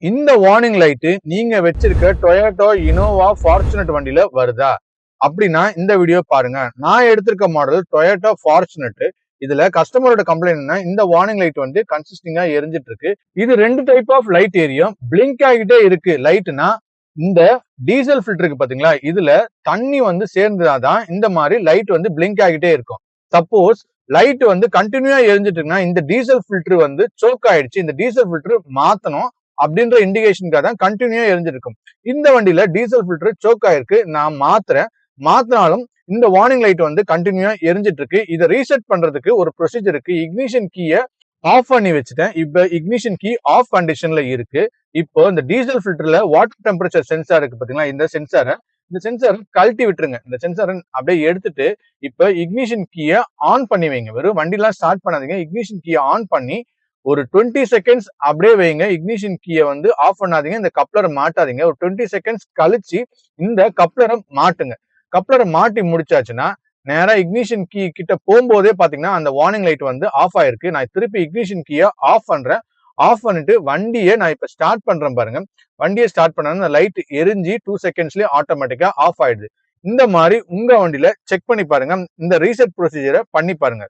இந்த warning light நீங்க வச்சிருக்க டொயோட்டோ இனோவா ஃபார்ச்சுனட் வண்டியில வருதா அப்படின்னா இந்த வீடியோ பாருங்க. நான் எடுத்திருக்க மாடல் டொயோட்டோ ஃபார்ச்சுனட். இதுல கஸ்டமரோட கம்ப்ளைண்ட் இந்த வார்னிங் லைட் வந்து கன்சிஸ்டிங்கா எரிஞ்சிட்டு இருக்கு. இது ரெண்டு டைப் ஆஃப் லைட் எரியும். பிளிங்க் ஆகிட்டே இருக்கு லைட்னா இந்த டீசல் ஃபில்டருக்கு பாத்தீங்களா, இதுல தண்ணி வந்து சேர்ந்தாதான் இந்த மாதிரி லைட் வந்து பிளிங்க் ஆகிட்டே இருக்கும். சப்போஸ் லைட் வந்து கண்டினியூவா எரிஞ்சிட்டு இருக்குன்னா இந்த டீசல் ஃபில்டர் வந்து சோக் ஆயிடுச்சு, இந்த டீசல் ஃபில்டர் மாத்தணும் அப்படின்ற இண்டிகேஷனுக்காக தான் கண்டினியூவா எரிஞ்சிருக்கும். இந்த வண்டியில டீசல் ஃபில்டர் சோக் ஆயிருக்கு, நான் மாத்தினாலும் இந்த வார்னிங் லைட் வந்து கண்டினியூவா எரிஞ்சிட்டு இருக்கு. இதை ரீசெட் பண்றதுக்கு ஒரு ப்ரொசீஜர் இருக்கு. இக்னிஷன் கீயை ஆஃப் பண்ணி வச்சுட்டேன். இப்ப இக்னிஷன் கீ ஆஃப் கண்டிஷன்ல இருக்கு. இப்போ இந்த டீசல் ஃபில்டர்ல வாட்டர் டெம்பரேச்சர் சென்சார் இருக்கு பாத்தீங்களா, இந்த சென்சாரை கழட்டி விட்டுருங்க. இந்த சென்சாரை அப்படியே எடுத்துட்டு இப்ப இக்னிஷன் கீயை ஆன் பண்ணி வைங்க. வெறும் வண்டிலாம் ஸ்டார்ட் பண்ணாதீங்க, இக்னிஷன் கீயை ஆன் பண்ணி ஒரு 20 செகண்ட்ஸ் அப்படியே வைங்க. இக்னிஷன் கீயை வந்து ஆஃப் பண்ணாதீங்க, இந்த கப்ளரை மாட்டாதீங்க. ஒரு 20 செகண்ட்ஸ் கழிச்சு இந்த கப்ளரை மாட்டுங்க. கப்ளரை மாட்டி முடிச்சாச்சுன்னா நேரா இக்னிஷன் கீ கிட்ட போகும்போதே பாத்தீங்கன்னா அந்த வார்னிங் லைட் வந்து ஆஃப் ஆயிருக்கு. நான் திருப்பி இக்னிஷன் கீயை ஆஃப் பண்றேன். ஆஃப் பண்ணிட்டு வண்டியை நான் இப்ப ஸ்டார்ட் பண்றேன் பாருங்க. வண்டியை ஸ்டார்ட் பண்ணா லைட் எரிஞ்சு 2 செகண்ட்ஸ்லயே ஆட்டோமேட்டிக்கா ஆஃப் ஆயிடுது. இந்த மாதிரி உங்க வண்டியில செக் பண்ணி பாருங்க. இந்த ரீசெட் ப்ரொசீஜரை பண்ணி பாருங்க.